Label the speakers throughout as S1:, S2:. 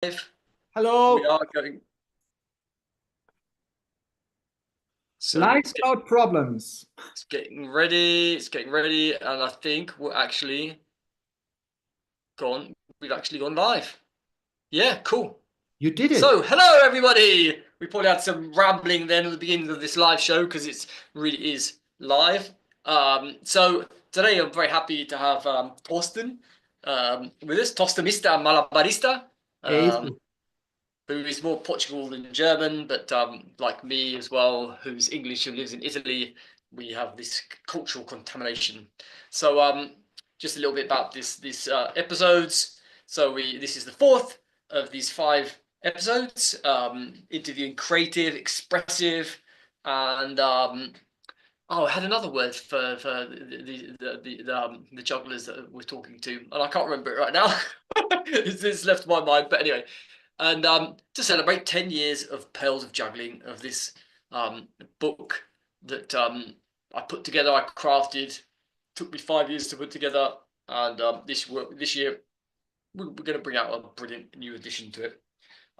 S1: We
S2: Hello.
S1: are going. So
S2: Life without problems.
S1: it's getting ready. It's getting ready, and I think we're actually gone. We've actually gone live. Yeah, cool.
S2: You did it.
S1: So, hello everybody. We probably had some rambling then at the beginning of this live show because it's really is live. So today I'm very happy to have Thorsten with us. Thorsten Mr. Malabarista. Um,
S2: Eso.
S1: who is more Portugal than German, but like me as well, who's English and lives in Italy, we have this cultural contamination. So just a little bit about these episodes. So this is the fourth of these five episodes, interviewing creative, expressive, and oh, I had another word for the jugglers that we're talking to, and I can't remember it right now. It's left my mind, but anyway, and to celebrate 10 years of Pearls of Juggling, of this book that I put together, I crafted, took me 5 years to put together, and this year we're going to bring out a brilliant new addition to it.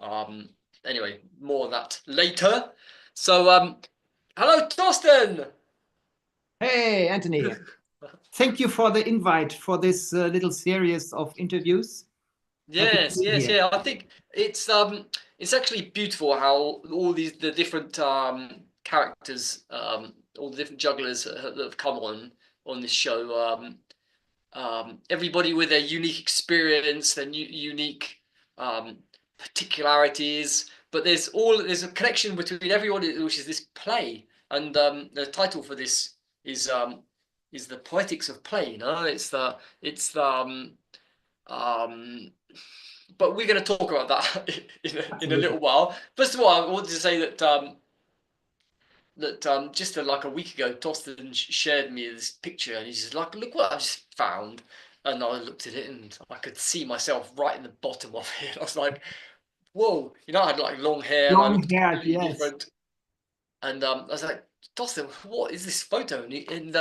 S1: Um, anyway, more on that later. So, hello, Thorsten!
S2: Hey, Anthony. Thank you for the invite for this little series of interviews. Happy to
S1: Yes,
S2: be
S1: yes,
S2: here.
S1: yeah. I think it's actually beautiful how all the different characters, all the different jugglers that have come on this show. Everybody with their unique experience, their unique um, particularities, but there's a connection between everybody, which is this play, and the title for this is the poetics of play. No, um, but we're going to talk about that in a
S2: Absolutely.
S1: little while. First of all, I wanted to say that just like a week ago, Thorsten shared me this picture, and he's just like, "Look what I just found." And I looked at it, and I could see myself right in the bottom of it. I was like, "Whoa!" I had like long hair, and I
S2: Long
S1: looked
S2: haired,
S1: completely
S2: yes.
S1: different. And I was like, "Thorsten, what is this photo?" And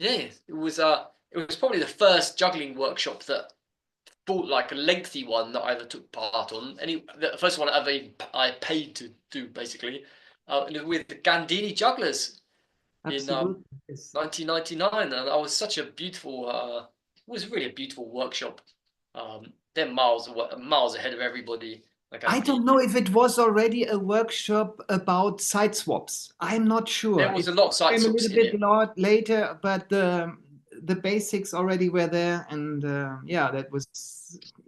S1: yeah, it was probably the first juggling workshop that bought like a lengthy one that I ever took part on. The first one I paid to do basically, with the Gandini Jugglers in
S2: Absolutely. Yes.
S1: 1999, and that was such a beautiful. It was really a beautiful workshop. They're miles ahead of everybody. Like
S2: I don't know if it was already a workshop about side swaps. I'm not
S1: there
S2: sure.
S1: was
S2: It
S1: a lot of side
S2: came a
S1: swaps
S2: little
S1: in
S2: bit
S1: it.
S2: later, but the basics already were there, and yeah, that was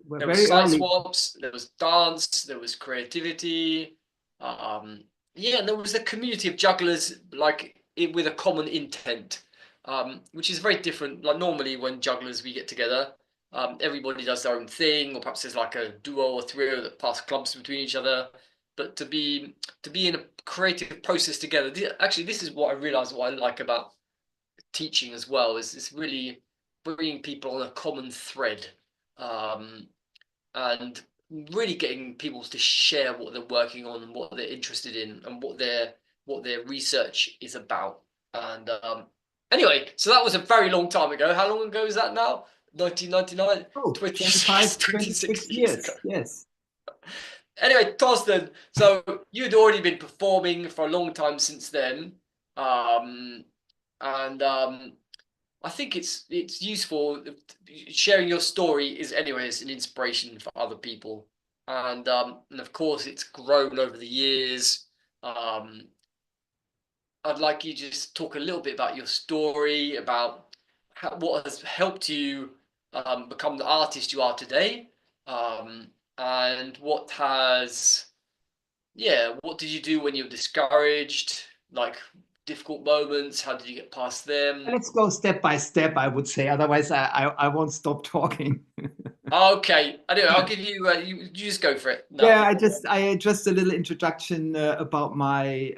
S2: were
S1: There was
S2: very
S1: side
S2: early.
S1: swaps. There was dance. There was creativity. Yeah, and there was a community of jugglers with a common intent, which is very different. Like normally when jugglers we get together, everybody does their own thing, or perhaps there's like a duo or trio that pass clubs between each other. But to be in a creative process together, actually, this is what I realize what I like about teaching as well is it's really bringing people on a common thread. Um, and really getting people to share what they're working on and what they're interested in and what their research is about. And anyway, so that was a very long time ago. How long ago is that now? 1999,
S2: Oh,
S1: 26,
S2: 25,
S1: 26
S2: 26
S1: years ago.
S2: years. Yes.
S1: Anyway, Torsten, so you'd already been performing for a long time since then. Um, and I think it's useful. Sharing your story is anyways an inspiration for other people, and of course it's grown over the years. Um, I'd like you to just talk a little bit about your story, about what has helped you become the artist you are today, um, and what did you do when you were discouraged, like difficult moments? How did you get past them?
S2: Let's go step by step, I would say. Otherwise, I won't stop talking.
S1: Okay. Anyway, I'll give you, you just go for it.
S2: Yeah,
S1: No.
S2: I just a little introduction about my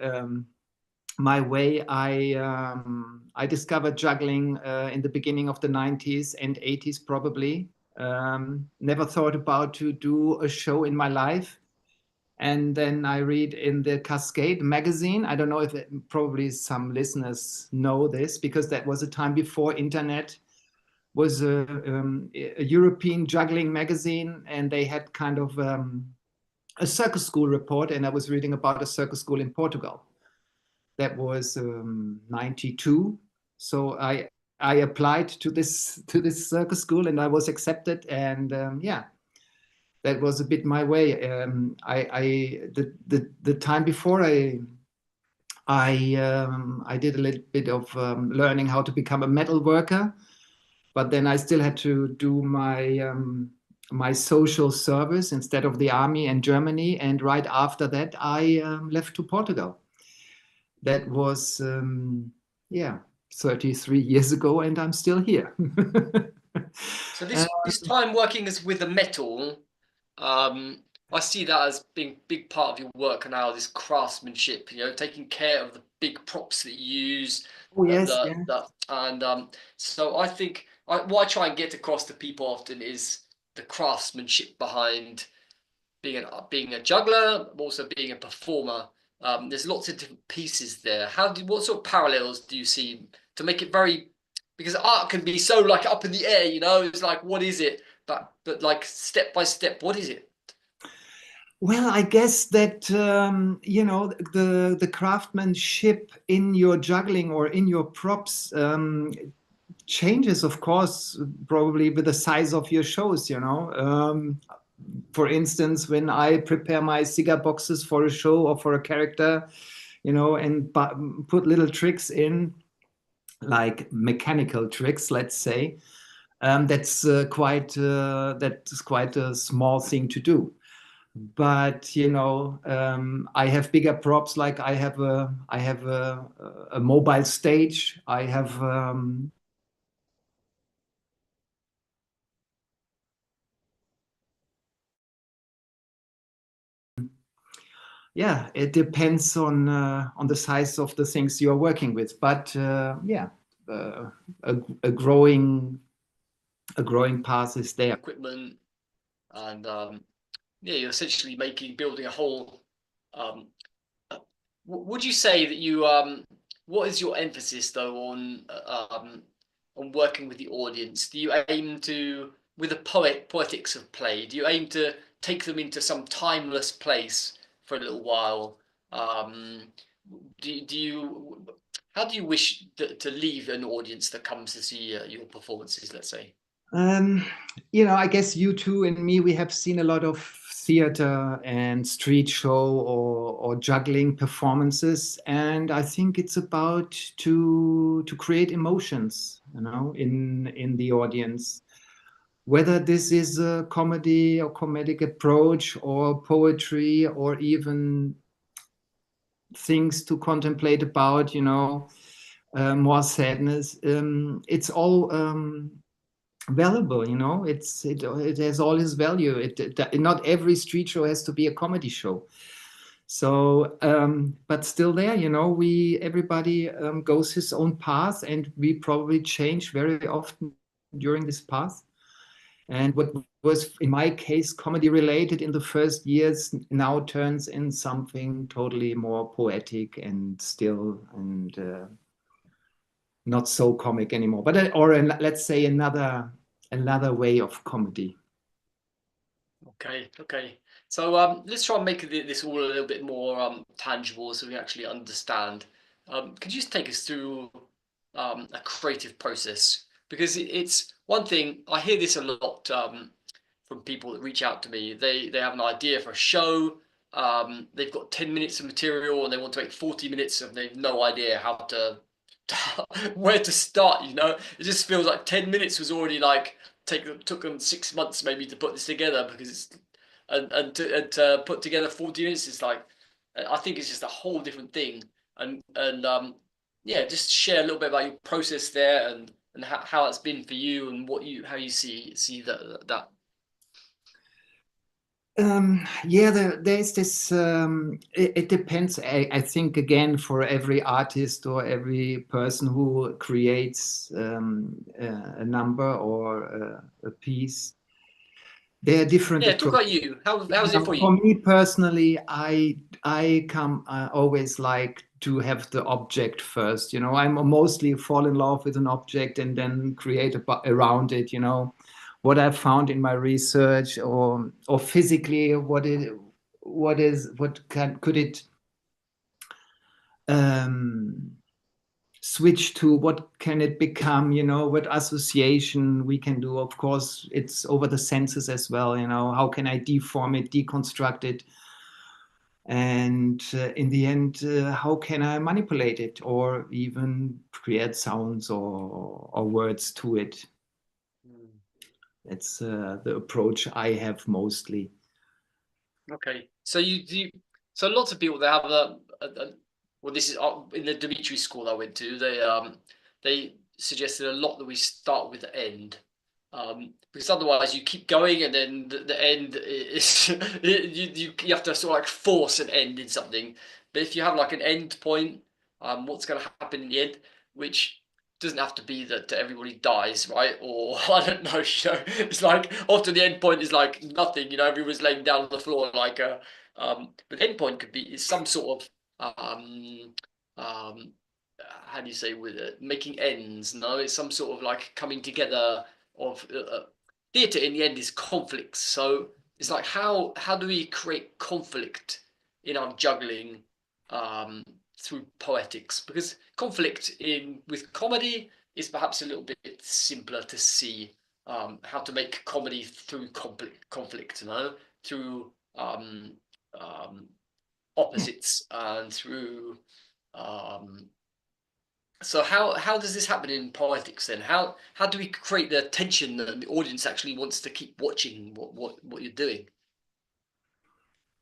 S2: way. I discovered juggling in the beginning of the 90s and 80s, probably. Never thought about to do a show in my life. And then I read in the Cascade magazine. I don't know if probably some listeners know this because that was a time before internet. was a European juggling magazine, and they had kind of a circus school report, and I was reading about a circus school in Portugal. That was 92. So I applied to this circus school, and I was accepted, and yeah, that was a bit my way. The time before I did a little bit of learning how to become a metal worker, but then I still had to do my social service instead of the army in Germany. And right after that, I left to Portugal. That was yeah, 33 years ago, and I'm still here.
S1: So this time working as with the metal, I see that as being a big part of your work now, this craftsmanship, taking care of the big props that you use.
S2: Oh, yes, yeah.
S1: So I think what I try and get across to people often is the craftsmanship behind being a juggler, but also being a performer. There's lots of different pieces there. What sort of parallels do you see to make it very, because art can be so like up in the air, it's like, what is it? But like step by step, what is it?
S2: Well, I guess that the craftsmanship in your juggling or in your props changes, of course, probably with the size of your shows. For instance, when I prepare my cigar boxes for a show or for a character, and put little tricks in, like mechanical tricks, let's say, that's quite a small thing to do. But I have bigger props. Like I have a mobile stage. I have yeah, it depends on the size of the things you're working with. But yeah, a growing path is there.
S1: Equipment and yeah, you're essentially building a whole. Would you say that you what is your emphasis though on working with the audience? Do you aim to, with the poetics of play, do you aim to take them into some timeless place for a little while? How do you wish to leave an audience that comes to see your performances, let's say?
S2: I guess you two and me, we have seen a lot of theater and street show or juggling performances, and I think it's about to create emotions, in the audience. Whether this is a comedy or comedic approach or poetry or even things to contemplate about, more sadness, it's all valuable. It has all its value. Not every street show has to be a comedy show. So but still there, everybody goes his own path, and we probably change very often during this path. And what was in my case comedy related in the first years now turns in something totally more poetic and still, and not so comic anymore, but let's say another way of comedy.
S1: Okay. So let's try and make this all a little bit more tangible so we actually understand. Could you just take us through a creative process? Because it's one thing, I hear this a lot from people that reach out to me. They have an idea for a show. They've got 10 minutes of material and they want to make 40 minutes and they've no idea how to where to start. It just feels like 10 minutes was already like took them 6 months maybe to put this together, because it's and to put together 40 minutes is like, I think it's just a whole different thing. And yeah, just share a little bit about your process there and how it's been for you and how you see that.
S2: Yeah, there's this. It depends. I think again, for every artist or every person who creates a number or a piece, There are different
S1: Yeah, talk
S2: approaches.
S1: about you. How's it for
S2: For
S1: you?
S2: me personally, I always like to have the object first. I'm mostly fall in love with an object and then create around it. What I've found in my research, or physically, could it um, switch to, what can it become, what association we can do. Of course, it's over the senses as well. How can I deform it, deconstruct it, and in the end, how can I manipulate it or even create sounds or words to it.
S1: Hmm.
S2: It's the approach I have mostly.
S1: Okay, so so lots of people, they have well, this is in the Dimitri school I went to. They suggested a lot that we start with the end, because otherwise you keep going and then the end is you have to sort of like force an end in something. But if you have like an end point, what's going to happen in the end, which doesn't have to be that everybody dies, right? Or I don't know, it's like often the end point is like nothing, everyone's laying down on the floor like a. But end point could be is some sort of how do you say, with it, making ends? No, it's some sort of like coming together of theatre. In the end, is conflicts. So it's like how do we create conflict in our juggling through poetics? Because conflict in with comedy is perhaps a little bit simpler to see, how to make comedy through conflict, through um, opposites and through um, so how does this happen in poetics then? How do we create the tension that the audience actually wants to keep watching what you're doing?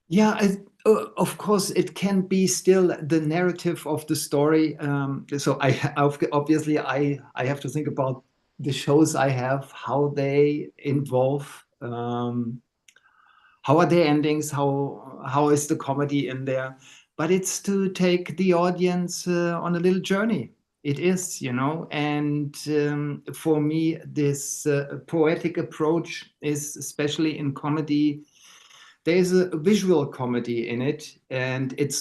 S2: Yeah, of course, it can be still the narrative of the story. So obviously I have to think about the shows I have, how they involve, how are their endings, how is the comedy in there. But it's to take the audience on a little journey. It is, and for me, this poetic approach is, especially in comedy, there's a visual comedy in it, and it's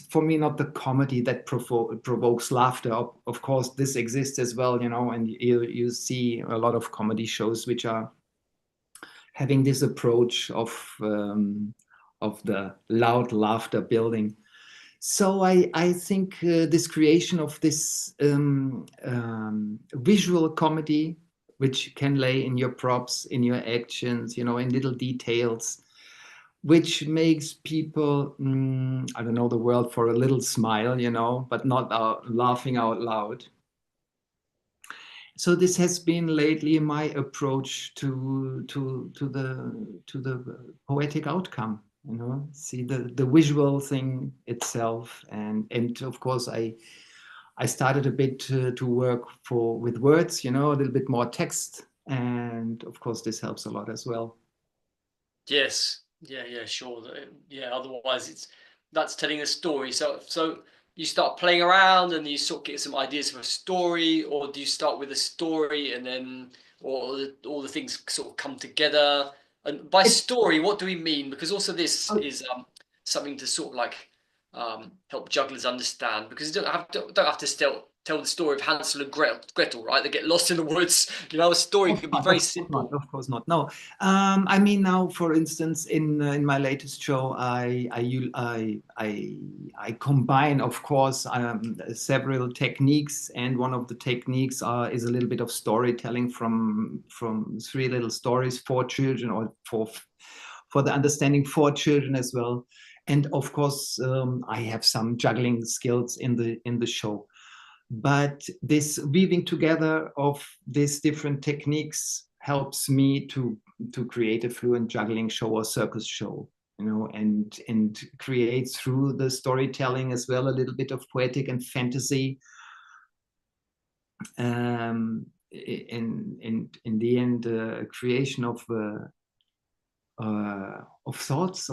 S2: for me not the comedy that provokes laughter. Of course, this exists as well, and you see a lot of comedy shows which are having this approach of the loud laughter building. So I think this creation of this visual comedy, which can lay in your props, in your actions, in little details, which makes people, I don't know the word for a little smile, but not laughing out loud. So this has been lately my approach to the poetic outcome. See the visual thing itself, and of course I started a bit to work with words, a little bit more text, and of course this helps a lot as well.
S1: Yes, yeah, sure. Yeah, otherwise that's telling a story. So you start playing around and you sort of get some ideas for a story, or do you start with a story and then all the things sort of come together? And by
S2: It,
S1: story, what do we mean? Because also this
S2: uh,
S1: is something to sort of like help jugglers understand, because you don't have to tell the story of Hansel and Gretel, right? They get lost in the woods. A story
S2: Of
S1: can be
S2: course
S1: very
S2: not, of course not,
S1: simple.
S2: of course not. No, I mean now, for instance, in my latest show, I combine, of course, several techniques, and one of the techniques is a little bit of storytelling from three little stories for children, or for the understanding for children as well. And of course, I have some juggling skills in the show. But this weaving together of these different techniques helps me to create a fluent juggling show or circus show, and create through the storytelling as well a little bit of poetic and fantasy. In the end, creation of thoughts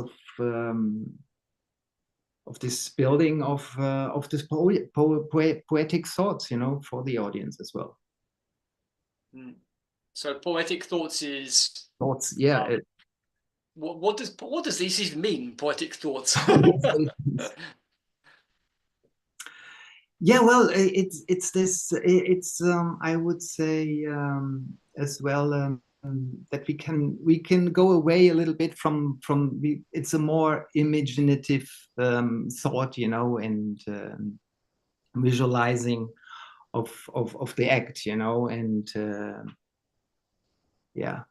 S2: of this building of this poetic thoughts, for the audience as well.
S1: Mm. So poetic thoughts is
S2: Thoughts, yeah.
S1: what does this even mean? Poetic thoughts.
S2: Yeah, well, it's this. It's I would say as well that we can go away a little bit from. It's a more imaginative thought, you know, and visualizing of the act, you know, and yeah,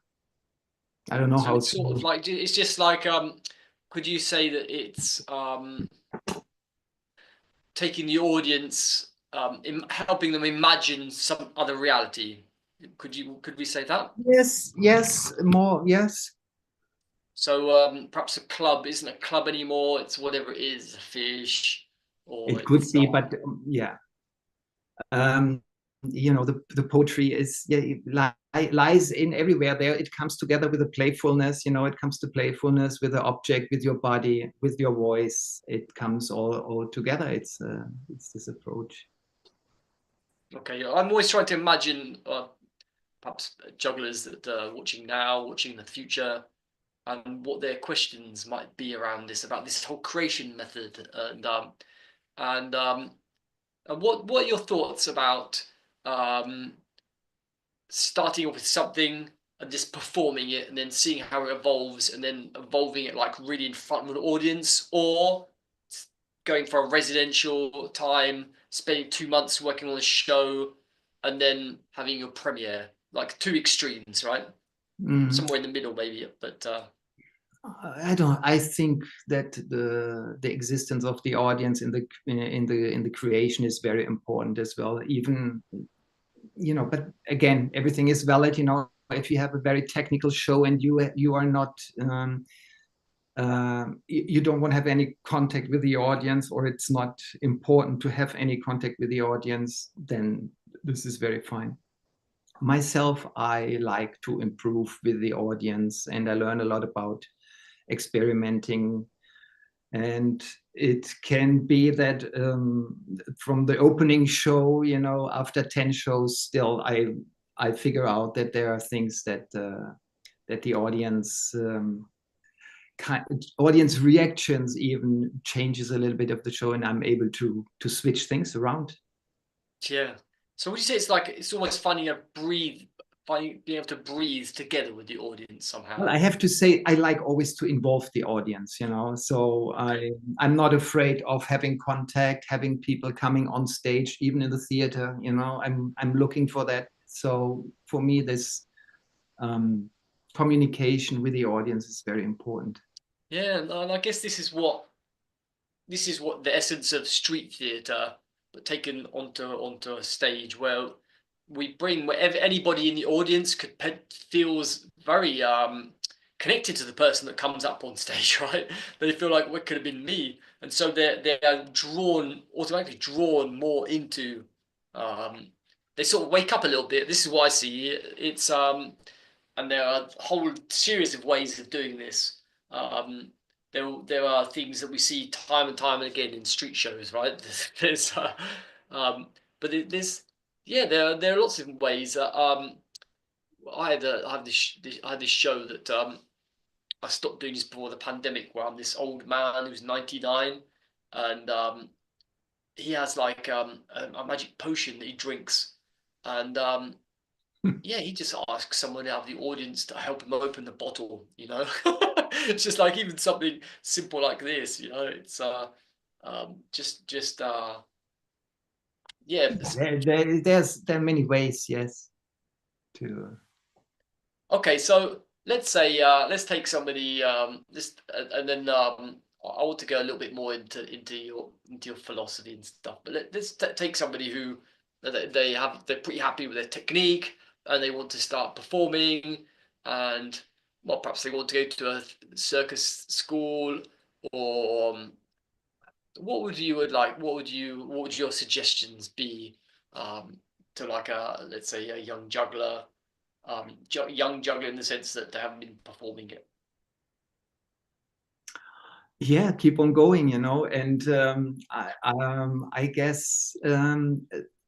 S2: I don't know
S1: So
S2: how
S1: it's sort of
S2: to.
S1: like it's just like could you say that it's taking the audience, helping them imagine some other reality? Could we say that?
S2: Yes, yes, more, yes.
S1: So perhaps a club isn't a club anymore. It's whatever it is, a fish, or
S2: It could
S1: it's
S2: be, but yeah. You know, the poetry is, yeah, lies in everywhere. There it comes together with the playfulness, you know, it comes to playfulness with the object, with your body, with your voice. It comes all together. It's this approach.
S1: okay. I'm always trying to imagine perhaps jugglers that are watching now, watching in the future, and what their questions might be around this, about this whole creation method, and what are your thoughts about um, starting off with something and just performing it and then seeing how it evolves and then evolving it like really in front of an audience, or going for a residential time, spending 2 months working on a show and then having your premiere? Like two extremes, right? Somewhere in the middle maybe, but
S2: I don't. I think that the existence of the audience in the creation is very important as well. Even, you know, but again, everything is valid. You know, if you have a very technical show and you are not you don't want to have any contact with the audience, or it's not important to have any contact with the audience, then this is very fine. Myself, I like to improve with the audience, and I learn a lot about experimenting. And it can be that from the opening show, you know, after 10 shows, still I figure out that there are things that the audience audience reactions even changes a little bit of the show, and I'm able to switch things around.
S1: yeah. So would you say it's like it's almost finding a breathe, being able to breathe together with the audience
S2: Well,
S1: somehow?
S2: I have to say I like always to involve the audience, you know. So
S1: Okay.
S2: I'm not afraid of having contact, having people coming on stage, even in the theater, you know. I'm looking for that. So for me, this communication with the audience is very important.
S1: Yeah, and I guess this is what the essence of street theatre, but taken onto a stage where we bring wherever anybody in the audience feels very connected to the person that comes up on stage, right? They feel like what could have been me, and so they are automatically drawn more into. Um, they sort of wake up a little bit. This is what I see. It's and there are a whole series of ways of doing this. Um, there are things that we see time and time again in street shows, right? There's um, but there's yeah, there are lots of ways that I had this show that I stopped doing this before the pandemic, where I'm this old man who's 99, and he has like a magic potion that he drinks, and yeah, he just asks someone out of the audience to help him open the bottle, you know. It's just like even something simple like this, you know. It's just yeah.
S2: There are many ways, yes, to.
S1: Okay, so let's take somebody this and then I want to go a little bit more into your philosophy and stuff. But let's take somebody who they're pretty happy with their technique and they want to start performing, and well, perhaps they want to go to a circus school, or what would your suggestions be to like a, let's say, a young juggler, young juggler in the sense that they haven't been performing it?
S2: Yeah, keep on going, you know. And I guess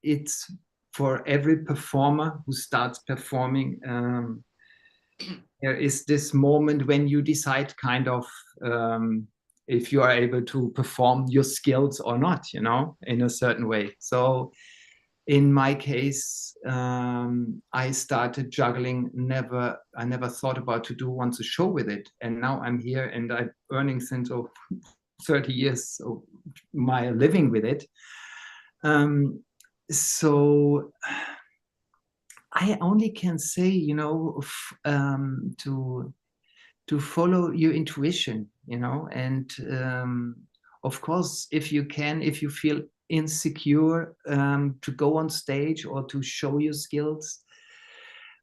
S2: it's for every performer who starts performing, there is this moment when you decide kind of if you are able to perform your skills or not, you know, in a certain way. So in my case, I started juggling. I never thought about to do once a show with it, and now I'm here and I'm earning since 30 years of my living with it. So I only can say, you know, to follow your intuition, you know, and of course, if you feel insecure to go on stage or to show your skills,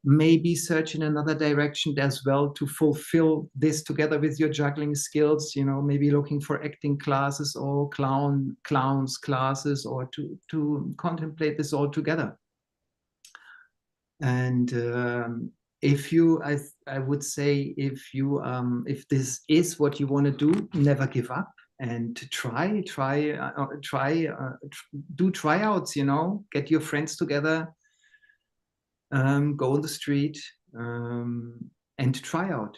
S2: maybe search in another direction as well to fulfill this together with your juggling skills, you know, maybe looking for acting classes or clowns classes, or to contemplate this all together. And if you, I would say, if this is what you want to do, never give up and do tryouts, you know, get your friends together, go on the street, and try out.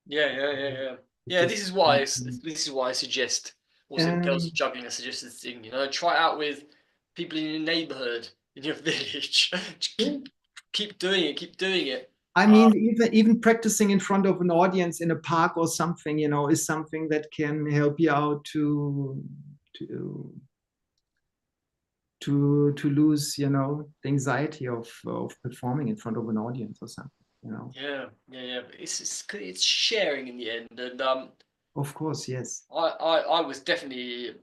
S1: Yeah, this is why I suggest also in Pearls of Juggling. I suggest this thing, you know, try out with people in your neighborhood, in your village. Keep doing it.
S2: I mean, even practicing in front of an audience in a park or something, you know, is something that can help you out to lose, you know, the anxiety of performing in front of an audience or something, you know.
S1: Yeah. It's sharing in the end, and
S2: of course, yes.
S1: I was definitely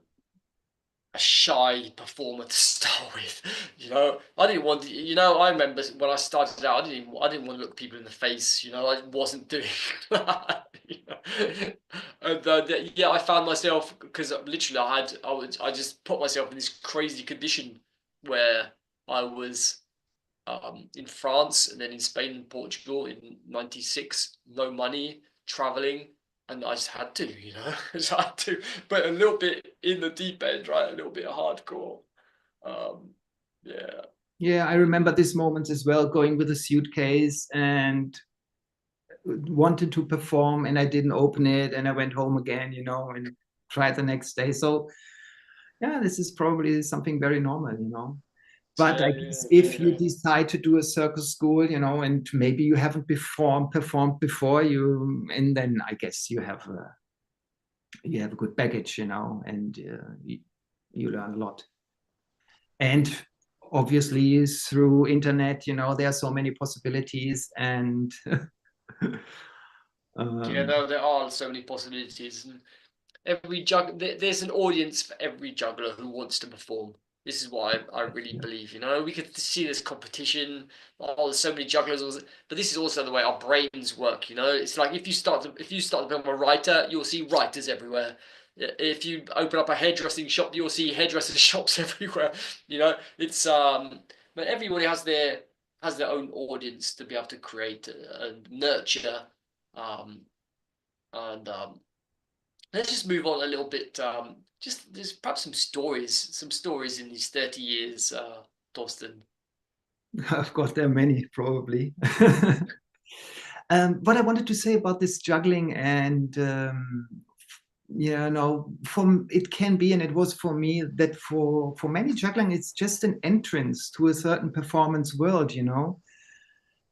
S1: a shy performer to start with. You know, I didn't want to, you know, I remember when I started out, I didn't want to look people in the face, you know, I wasn't doing that. You know? And yeah, I found myself, because literally I just put myself in this crazy condition where I was in France and then in Spain and Portugal in '96, no money, traveling, and I just had to, you know, I just had to, but a little bit in the deep end, right? A little bit hardcore. Yeah.
S2: Yeah, I remember this moment as well, going with a suitcase and wanted to perform, and I didn't open it, and I went home again, you know, and tried the next day. So yeah, this is probably something very normal, you know. But I guess if you decide to do a circus school, you know, and maybe you haven't performed before, and then I guess you have a good baggage, you know, and you learn a lot. And obviously through internet, you know, there are so many possibilities, and
S1: there are so many possibilities, and there's an audience for every juggler who wants to perform. This is what I really believe. You know, we could see this competition. Oh, there's so many jugglers, but this is also the way our brains work. You know, it's like if you start to become a writer, you'll see writers everywhere. If you open up a hairdressing shop, you'll see hairdressing shops everywhere. You know, it's but everybody has their own audience to be able to create and nurture, and let's just move on a little bit. Just there's perhaps some stories in these 30 years, Thorsten.
S2: Of course, there are many, probably. What I wanted to say about this juggling, and you know, it can be, and it was for me, that for many, juggling, it's just an entrance to a certain performance world, you know.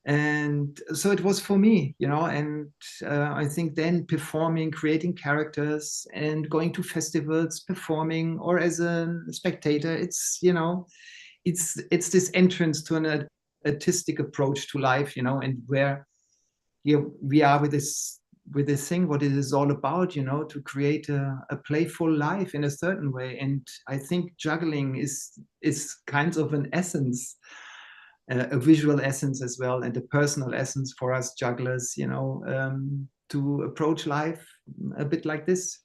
S2: And so it was for me, you know, and I think then performing, creating characters, and going to festivals, performing, or as a spectator, it's, you know, it's this entrance to an artistic approach to life, you know, and where we are with this thing, what it is all about, you know, to create a playful life in a certain way. And I think juggling is kind of an essence, a visual essence as well, and a personal essence for us jugglers, you know, to approach life a bit like this.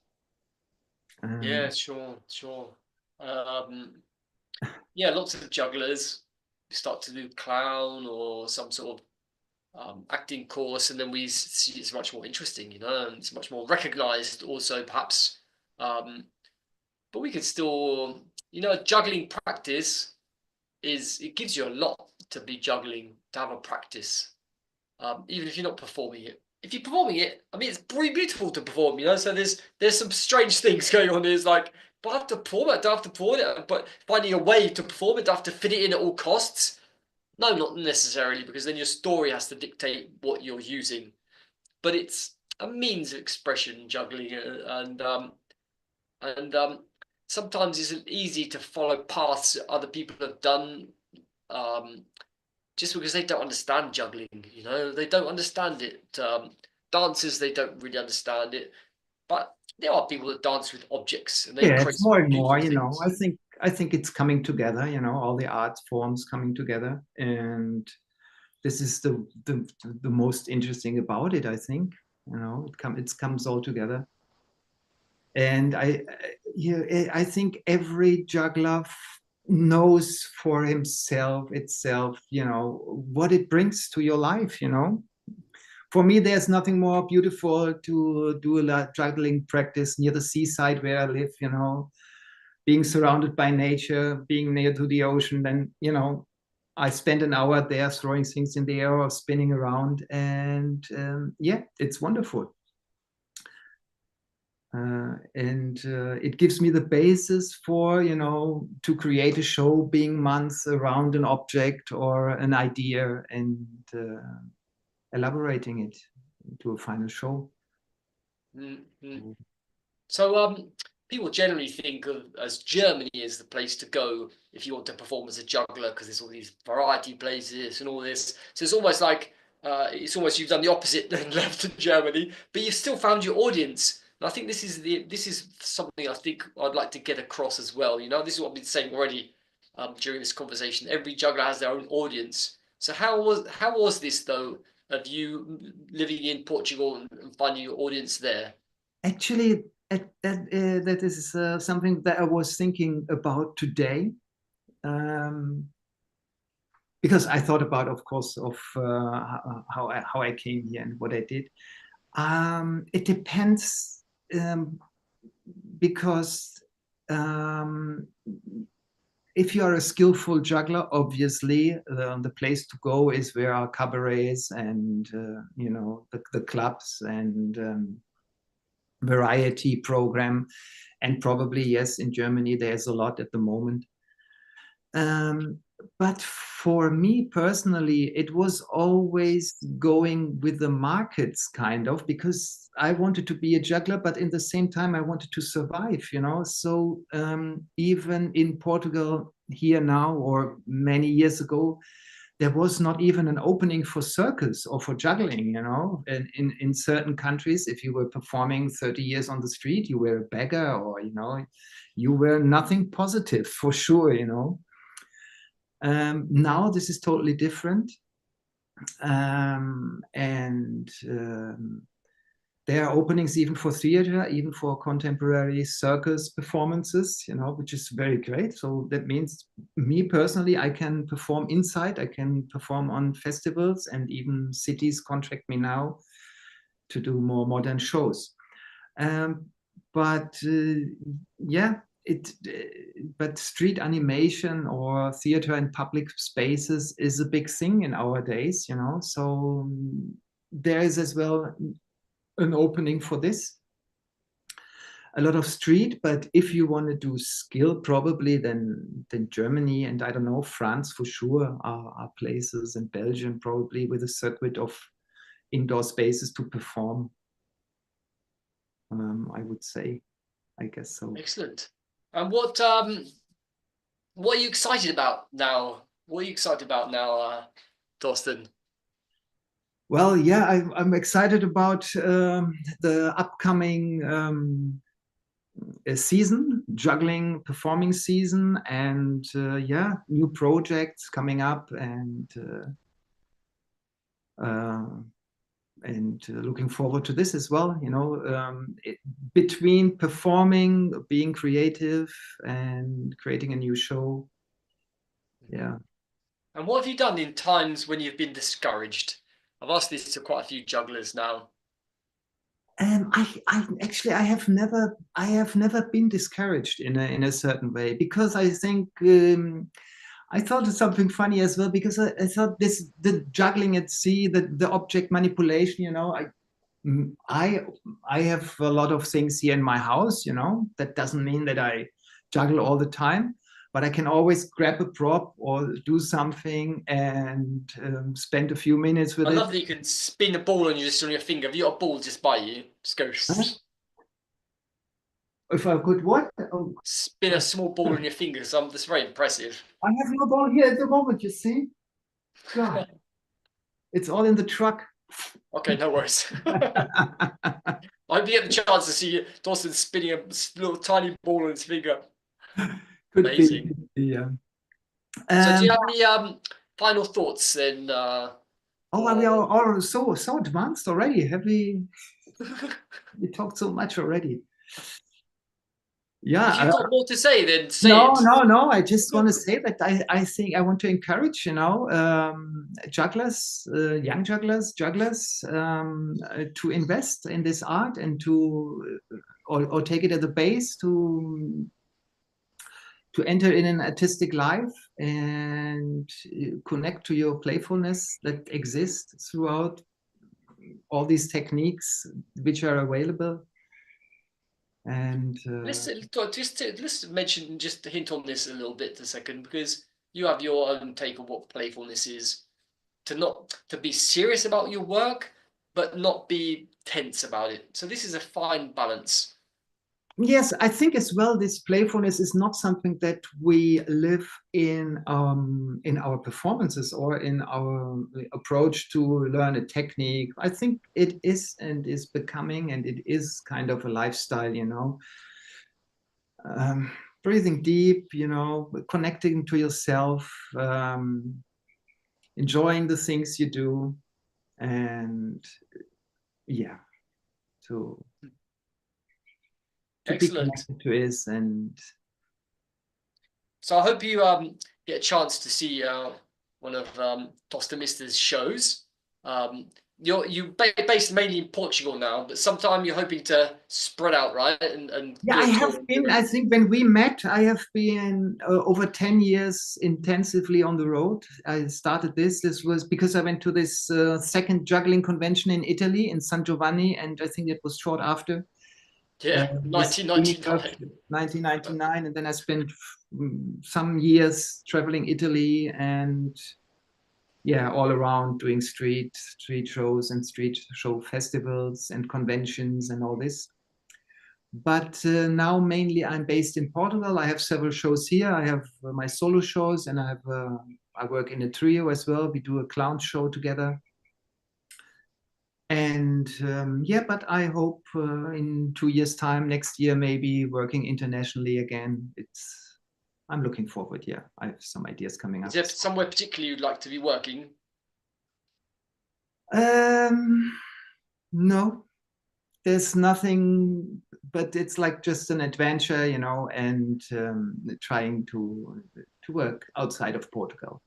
S1: Yeah, sure. Yeah, lots of jugglers start to do clown or some sort of acting course, and then we see it's much more interesting, you know, and it's much more recognized also, perhaps. But we could still, you know, juggling practice is it gives you a lot to be juggling, to have a practice, even if you're not performing it. If you're performing it, I mean, it's pretty beautiful to perform, you know. So there's some strange things going on. There's like, but I have to perform it. I don't have to perform it. But finding a way to perform it, do I have to fit it in at all costs? No, not necessarily, because then your story has to dictate what you're using. But it's a means of expression, juggling, and sometimes it's easy to follow paths that other people have done, um, just because they don't understand juggling. You know, they don't understand it. Dancers, they don't really understand it, but there are people that dance with objects and they
S2: Yeah,
S1: create
S2: it's more and
S1: beautiful
S2: more, you know.
S1: things.
S2: I think it's coming together, you know, all the art forms coming together, and this is the most interesting about it. I think, you know, it comes all together, and I think every juggler knows for himself itself, you know, what it brings to your life, you know. For me, there's nothing more beautiful to do a juggling practice near the seaside where I live, you know, being surrounded by nature, being near to the ocean. Then, you know, I spend an hour there throwing things in the air or spinning around. And yeah, it's wonderful. It gives me the basis for, you know, to create a show being months around an object or an idea and elaborating it into a final show.
S1: Mm-hmm. So people generally think of as Germany as the place to go if you want to perform as a juggler, because there's all these variety places and all this. So it's almost like you've done the opposite and left to Germany, but you've still found your audience. And I think this is something I think I'd like to get across as well. You know, this is what I've been saying already during this conversation. Every juggler has their own audience. So how was this though, of you living in Portugal and finding your audience there?
S2: Actually, that is something that I was thinking about today, because I thought about, of course, of how I came here and what I did. It depends, because if you are a skillful juggler, obviously the place to go is where are cabarets and you know, the clubs and variety program. And probably, yes, in Germany, there's a lot at the moment. But for me personally, it was always going with the markets, kind of, because I wanted to be a juggler, but in the same time, I wanted to survive, you know. So even in Portugal here now, or many years ago, there was not even an opening for circus or for juggling, you know. And in certain countries, if you were performing 30 years on the street, you were a beggar, or, you know, you were nothing positive for sure, you know. Now this is totally different. There are openings even for theater, even for contemporary circus performances, you know, which is very great. So that means me personally, I can perform inside, I can perform on festivals, and even cities contract me now to do more modern shows. But yeah, but street animation or theater in public spaces is a big thing in our days, you know. So there is as well an opening for this. A lot of street, but if you want to do skill, probably then Germany and, I don't know, France for sure are places, and Belgium probably, with a circuit of indoor spaces to perform. I would say, I guess so.
S1: Excellent. And what are you excited about now? What are you excited about now, Thorsten?
S2: Well, yeah, I'm excited about the upcoming season, juggling performing season, and yeah, new projects coming up, and looking forward to this as well. You know, between performing, being creative, and creating a new show. Yeah.
S1: And what have you done in times when you've been discouraged? I've asked this to quite a few jugglers now.
S2: I actually, I have never been discouraged in a certain way, because I think I thought of something funny as well, because I thought the juggling at sea, the object manipulation, you know, I have a lot of things here in my house, you know. That doesn't mean that I juggle all the time, but I can always grab a prop or do something and spend a few minutes with
S1: I
S2: it.
S1: love that you can spin a ball on your finger. Have you got a ball just by you? Just go.
S2: If I could what? Oh,
S1: Spin a small ball on your finger. So that's very impressive.
S2: I have no ball here at the moment, you see. God, it's all in the truck.
S1: Okay, no worries. I hope you get the chance to see Thorsten spinning a little tiny ball on his finger.
S2: Could
S1: Amazing.
S2: be, yeah.
S1: So do you have any final thoughts then?
S2: Oh, we are all so advanced already. Have we talked so much already? Yeah.
S1: If you've got more to say, then say it.
S2: No. I just want to say that I think I want to encourage, you know, jugglers, young jugglers, to invest in this art and to or take it as a base to enter in an artistic life and connect to your playfulness that exists throughout all these techniques which are available. And
S1: let's mention, just to hint on this a little bit a second, because you have your own take on what playfulness is. To be serious about your work, but not be tense about it. So this is a fine balance.
S2: yes, I think as well, this playfulness is not something that we live in our performances or in our approach to learn a technique. I think it is and is becoming, and it is kind of a lifestyle, you know. Breathing deep, you know, connecting to yourself, enjoying the things you do, and yeah, to be
S1: Excellent.
S2: connected to it. And
S1: So I hope you get a chance to see one of Thorsten Mister's shows. You based mainly in Portugal now, but sometime you're hoping to spread out, right? And
S2: yeah,
S1: do a
S2: I
S1: tour.
S2: have been, I think when we met, I have been over 10 years intensively on the road. I started this was because I went to this second juggling convention in Italy, in San Giovanni, and I think it was short after.
S1: Yeah, 1999.
S2: 1999, and then I spent some years traveling Italy and yeah, all around doing street shows and street show festivals and conventions and all this. But now mainly I'm based in Portugal. I have several shows here. I have my solo shows, and I work in a trio as well. We do a clown show together. And yeah, but I hope in 2 years' time, next year, maybe working internationally again. I'm looking forward. Yeah, I have some ideas coming up.
S1: Is there somewhere particularly you'd like to be working?
S2: No, there's nothing, but it's like just an adventure, you know, and trying to work outside of Portugal.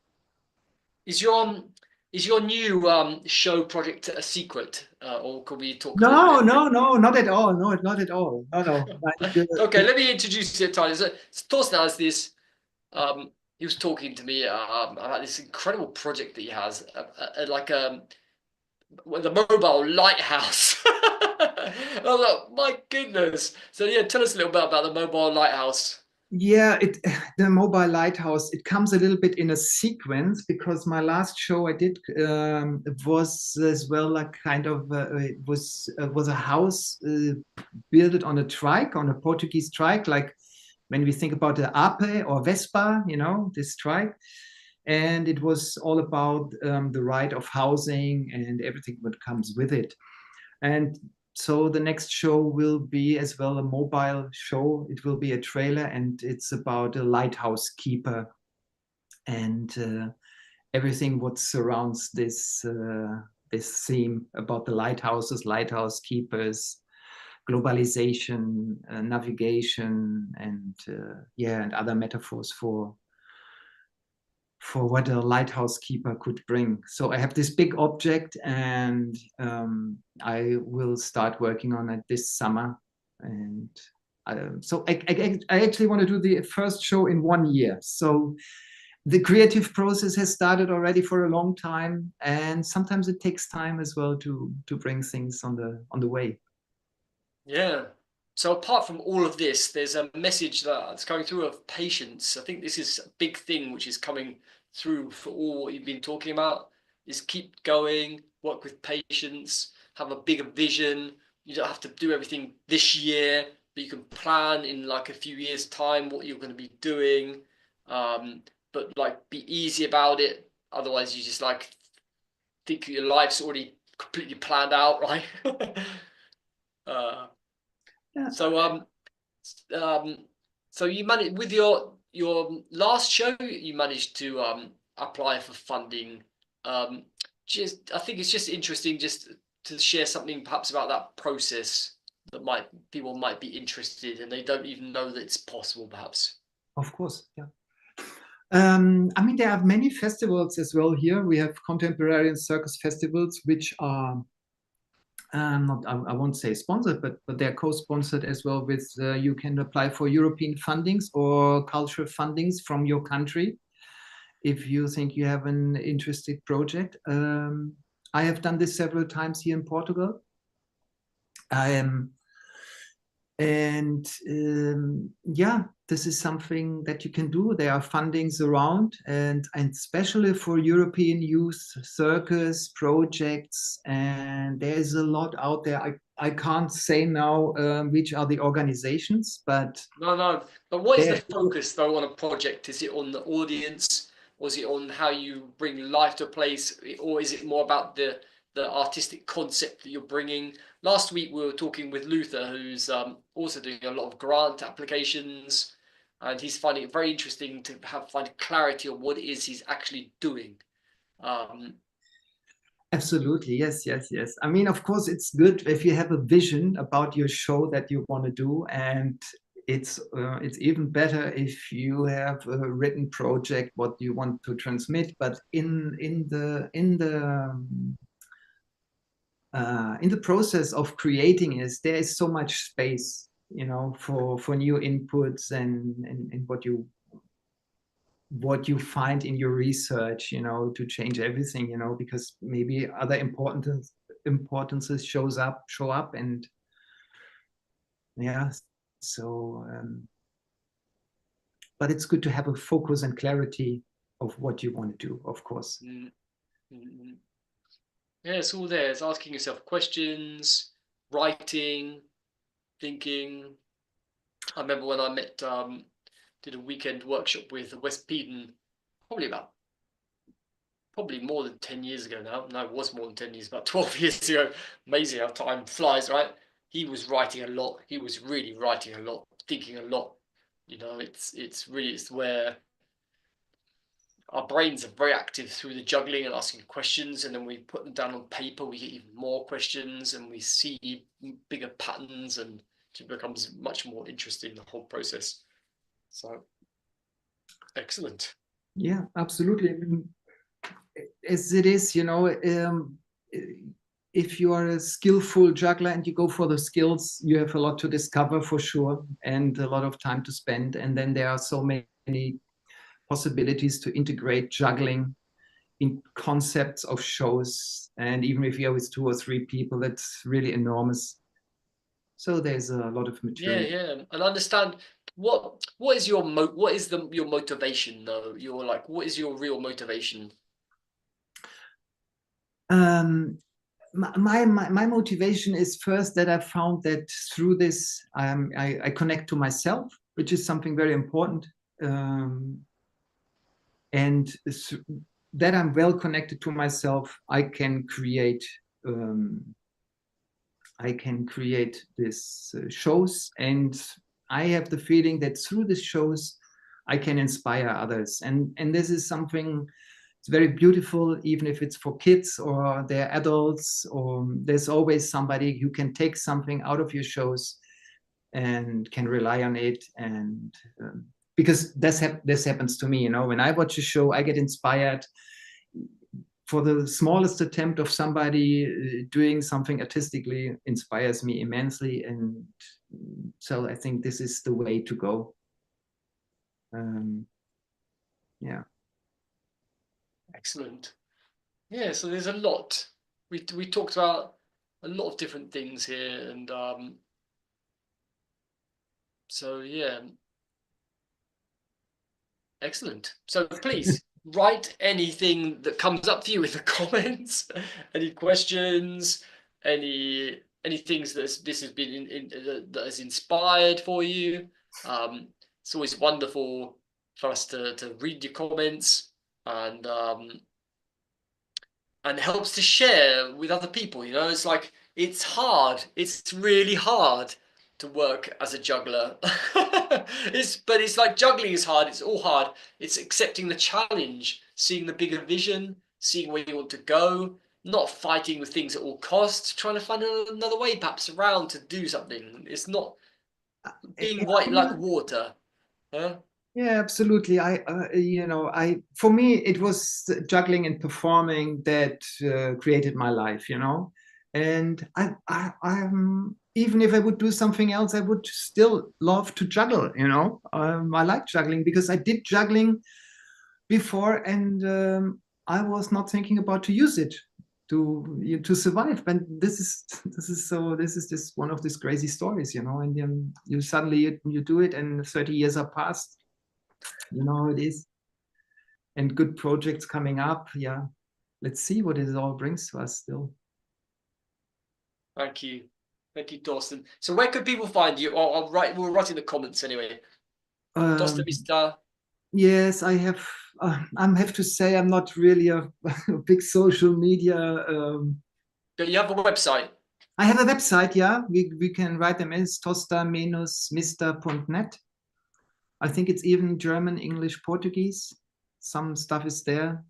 S1: Is your new show project a secret, or could we talk?
S2: No, not at all. No, not at all. No.
S1: Okay, let me introduce you to Tyler. So Thorsten has this. He was talking to me about this incredible project that he has, like the mobile lighthouse. I was like, my goodness. So yeah, tell us a little bit about the mobile lighthouse.
S2: Yeah, the mobile lighthouse, it comes a little bit in a sequence, because my last show I did was as well like kind of it was a house built on a trike, on a Portuguese trike, like when we think about the ape or vespa, you know, this trike. And it was all about the right of housing and everything that comes with it. And so the next show will be as well a mobile show. It will be a trailer, and it's about a lighthouse keeper and everything what surrounds this this theme about the lighthouses, lighthouse keepers, globalization, navigation, and yeah, and other metaphors for what a lighthouse keeper could bring. So I have this big object, and I will start working on it this summer. And so I actually want to do the first show in 1 year. So the creative process has started already for a long time, and sometimes it takes time as well to bring things on the way.
S1: Yeah. So apart from all of this, there's a message that's coming through of patience. I think this is a big thing which is coming through for all what you've been talking about, is keep going, work with patience, have a bigger vision. You don't have to do everything this year, but you can plan in like a few years' time what you're going to be doing. But like be easy about it. Otherwise you just like think your life's already completely planned out, right? uh,
S2: Yeah.
S1: so um, so you managed with your last show, you managed to apply for funding. Just I think it's just interesting just to share something perhaps about that process that people might be interested and they don't even know that it's possible perhaps.
S2: Of course, yeah. I mean, there are many festivals as well here. We have contemporary and circus festivals, which are not, I won't say sponsored, but they're co-sponsored as well with, you can apply for European fundings or cultural fundings from your country if you think you have an interesting project. I have done this several times here in Portugal. I am yeah, this is something that you can do. There are fundings around, and especially for European youth circus projects, and there's a lot out there. I can't say now which are the organizations, but
S1: No. But what is the
S2: there,
S1: focus though on a project? Is it on the audience, or is it on how you bring life to a place, or is it more about the artistic concept that you're bringing? Last week we were talking with Luther, who's also doing a lot of grant applications, and he's finding it very interesting to find clarity on what it is he's actually doing. Um,
S2: absolutely, yes, yes, yes. I mean, of course, it's good if you have a vision about your show that you want to do, and it's even better if you have a written project what you want to transmit. But in the process of creating is there is so much space, you know, for new inputs and what you find in your research, you know, to change everything, you know, because maybe other importances show up, and yeah, so but it's good to have a focus and clarity of what you want to do, of course.
S1: mm, mm, mm. Yeah, it's all there. It's asking yourself questions, writing, thinking. I remember when I did a weekend workshop with West Peden, probably about, probably more than 10 years ago now. No, it was more than 10 years, about 12 years ago. Amazing how time flies, right? He was writing a lot. He was really writing a lot, thinking a lot. You know, it's where our brains are very active through the juggling and asking questions, and then we put them down on paper, we get even more questions and we see bigger patterns, and it becomes much more interesting, the whole process. So excellent.
S2: Yeah, absolutely. As it is, you know, if you are a skillful juggler and you go for the skills, you have a lot to discover for sure, and a lot of time to spend. And then there are so many possibilities to integrate juggling in concepts of shows. And even if you're with 2 or 3 people, that's really enormous. So there's a lot of material.
S1: Yeah, and understand what is your motivation though? Your like, what is your real motivation?
S2: My motivation is first that I found that through this I connect to myself, which is something very important, and that I'm well connected to myself. I can create these shows, and I have the feeling that through these shows I can inspire others, and this is something. It's very beautiful, even if it's for kids or they're adults, or there's always somebody who can take something out of your shows and can rely on it. And because this happens to me, you know, when I watch a show, I get inspired for the smallest attempt of somebody doing something artistically inspires me immensely. And so I think this is the way to go. Yeah.
S1: Excellent. Yeah, so there's a lot. We talked about a lot of different things here, and so yeah, excellent. So please write anything that comes up for you in the comments, any questions, any things that this has been that has inspired for you. It's always wonderful for us to read your comments, and helps to share with other people. You know, it's like, it's hard. It's really hard to work as a juggler. But it's like juggling is hard. It's all hard. It's accepting the challenge, seeing the bigger vision, seeing where you want to go, not fighting with things at all costs, trying to find another way perhaps around to do something. It's not being white like water. Huh?
S2: Yeah, absolutely. For me, it was juggling and performing that created my life, And even if I would do something else, I would still love to juggle, I like juggling because I did juggling before, and I was not thinking about to use it to survive. And this is just one of these crazy stories, And you suddenly you do it, and 30 years are passed. You know how it is. And good projects coming up. Yeah. Let's see what it all brings to us still.
S1: Thank you. Thank you, Thorsten. So where could people find you? We'll write in the comments anyway. Thorsten Mr.
S2: Yes, I have. I have to say I'm not really a big social media.
S1: But you have a website.
S2: I have a website, yeah. We can write them as tosta-mister.net. I think it's even German, English, Portuguese. Some stuff is there.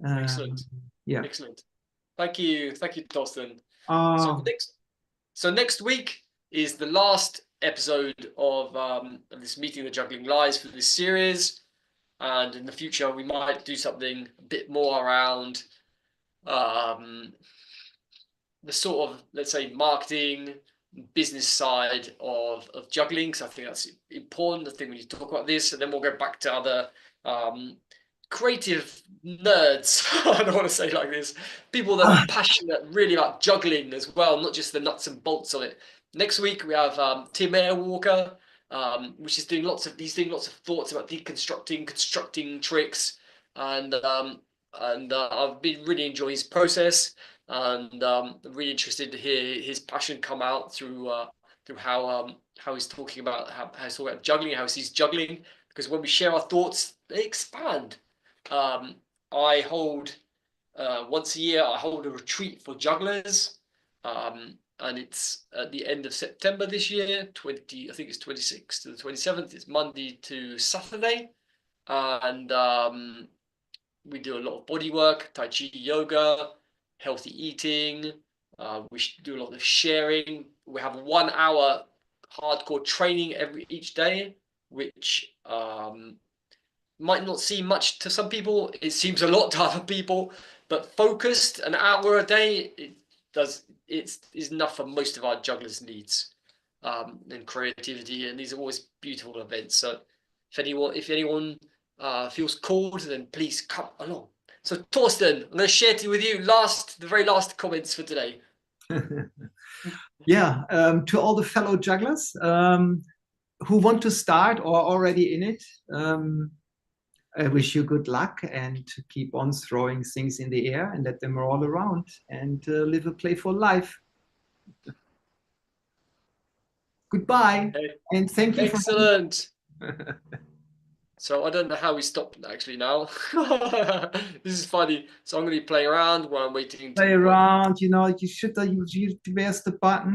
S1: Excellent.
S2: Yeah.
S1: Excellent. Thank you, Thorsten.
S2: Oh.
S1: So next week is the last episode of this Meeting the Juggling Lives for this series, and in the future we might do something a bit more around the sort of, let's say, marketing business side of juggling, because I think that's important. I think we need to talk about this, and then we'll go back to other creative nerds. I don't want to say like this. People that are passionate really about juggling as well, not just the nuts and bolts of it. Next week we have Tim Airwalker, which is doing lots of thoughts about deconstructing, constructing tricks, and I've been really enjoying his process, and really interested to hear his passion come out through how he's talking about how he's talking about juggling, how he sees juggling, because when we share our thoughts, they expand. I hold once a year. I hold a retreat for jugglers, and it's at the end of September this year. I think it's 26th to the 27th. It's Monday to Saturday, and we do a lot of body work, Tai Chi, yoga, healthy eating. We do a lot of sharing. We have 1 hour hardcore training each day, which might not seem much to some people. It seems a lot to other people, but focused, 1 hour a day, it's enough for most of our jugglers' needs, and creativity. And these are always beautiful events. So if anyone feels called, then please come along. So Thorsten, I'm going to share with you the very last comments for today.
S2: Yeah, to all the fellow jugglers who want to start or already in it, I wish you good luck, and to keep on throwing things in the air and let them roll around, and live a playful life. Goodbye, and thank you.
S1: Excellent. So I don't know how we stopped actually now. This is funny. So I'm going to be playing around while I'm waiting.
S2: Play around, you should, where's the button?